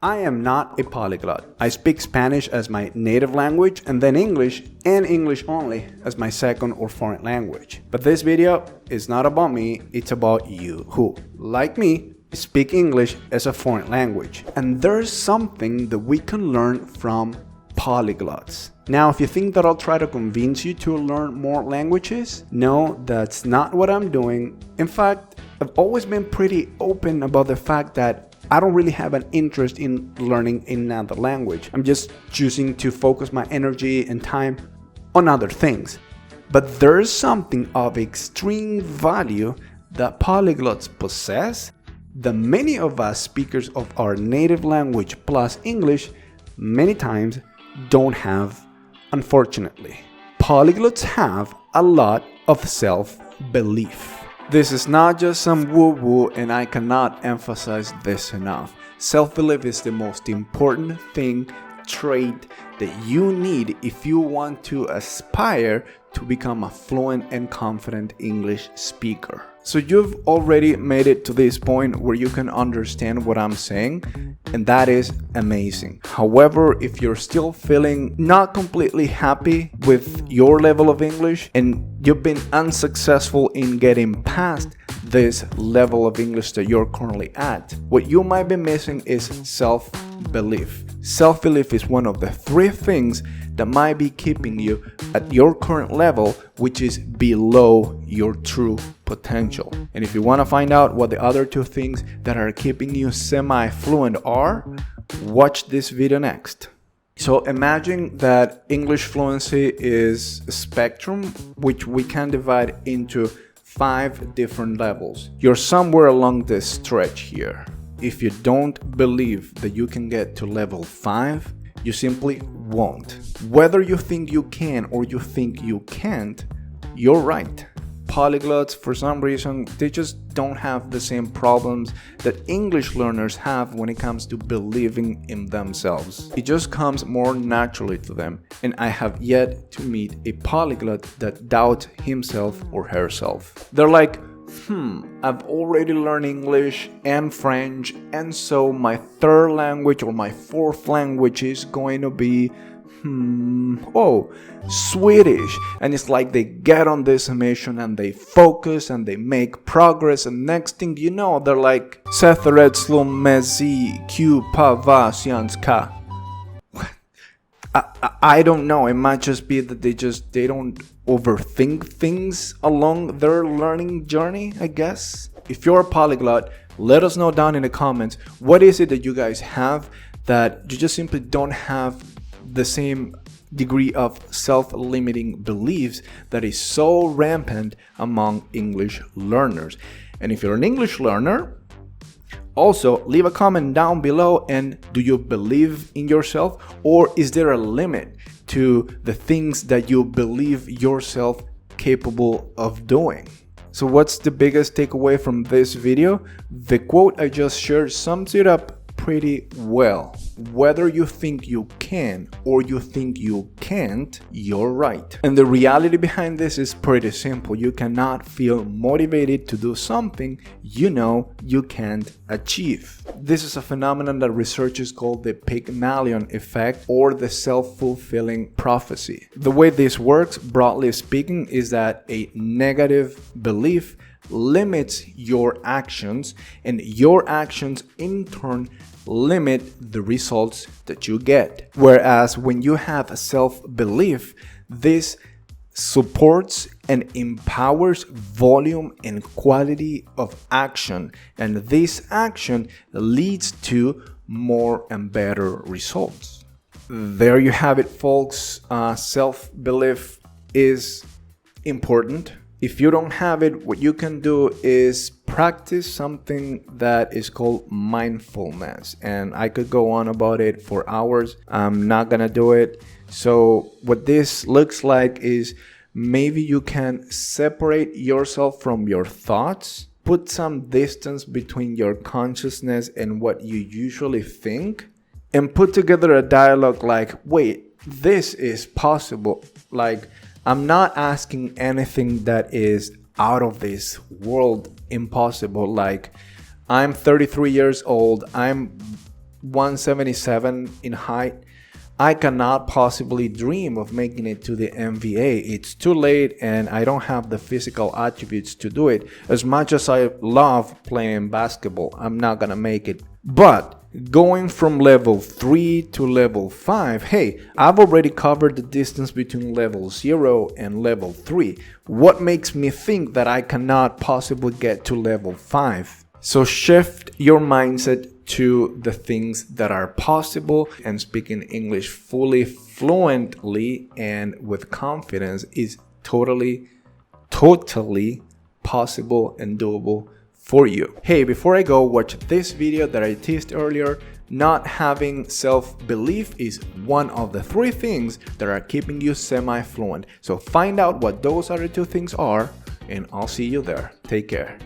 I am not a polyglot. I speak Spanish as my native language and then English and English only as my second or foreign language. But this video is not about me, it's about you who, like me, speak English as a foreign language. And there's something that we can learn from polyglots. Now, if you think that I'll try to convince you to learn more languages, no, that's not what I'm doing. In fact, I've always been pretty open about the fact that I don't really have an interest in learning another language. I'm just choosing to focus my energy and time on other things. But there's something of extreme value that polyglots possess that many of us speakers of our native language plus English many times don't have, unfortunately. Polyglots have a lot of self-belief. This is not just some woo-woo, and I cannot emphasize this enough. Self-belief is the most important trait that you need if you want to aspire to become a fluent and confident English speaker. So you've already made it to this point where you can understand what I'm saying, and that is amazing. However, if you're still feeling not completely happy with your level of English and you've been unsuccessful in getting past this level of English that you're currently at, what you might be missing is self-belief. Self-belief is one of the three things that might be keeping you at your current level, which is below your true potential. And if you want to find out what the other two things that are keeping you semi-fluent are, watch this video next. So imagine that English fluency is a spectrum which we can divide into 5 different levels. You're somewhere along this stretch here. If you don't believe that you can get to level 5, you simply won't. Whether you think you can or you think you can't, you're right. Polyglots, for some reason, they just don't have the same problems that English learners have when it comes to believing in themselves. It just comes more naturally to them, and I have yet to meet a polyglot that doubts himself or herself. They're like, I've already learned English and French, and so my third language or my fourth language is going to be Swedish. And it's like they get on this mission and they focus and they make progress, and next thing you know, they're like Setheretslo mezi Q Pavasianska. I don't know, it might just be that they don't overthink things along their learning journey, I guess. If you're a polyglot, let us know down in the comments, what is it that you guys have that you just simply don't have the same degree of self-limiting beliefs that is so rampant among English learners. And if you're an English learner, also leave a comment down below, and do you believe in yourself, or is there a limit to the things that you believe yourself capable of doing? So what's the biggest takeaway from this video? The quote I just shared sums it up pretty well. Whether you think you can or you think you can't, you're right. And the reality behind this is pretty simple. You cannot feel motivated to do something you know you can't achieve. This is a phenomenon that researchers call the Pygmalion effect, or the self-fulfilling prophecy. The way this works, broadly speaking, is that a negative belief limits your actions, and your actions in turn limit the results that you get. Whereas when you have a self-belief, this supports and empowers volume and quality of action, and this action leads to more and better results. There you have it, folks. Self-belief is important. If you don't have it, what you can do is practice something that is called mindfulness. And I could go on about it for hours. I'm not gonna do it. So what this looks like is maybe you can separate yourself from your thoughts, put some distance between your consciousness and what you usually think, and put together a dialogue like, wait, this is possible. Like, I'm not asking anything that is out of this world impossible. Like, I'm 33 years old. I'm 177 in height. I cannot possibly dream of making it to the NBA. It's too late and I don't have the physical attributes to do it. As much as I love playing basketball, I'm not gonna make it. But going from level 3 to level 5, hey, I've already covered the distance between level 0 and level 3. What makes me think that I cannot possibly get to level 5? So shift your mindset to the things that are possible, and speaking English fully fluently and with confidence is totally possible and doable for you. Hey, before I go, watch this video that I teased earlier. Not having self-belief is one of the 3 things that are keeping you semi-fluent. So find out what those other 2 things are, and I'll see you there. Take care.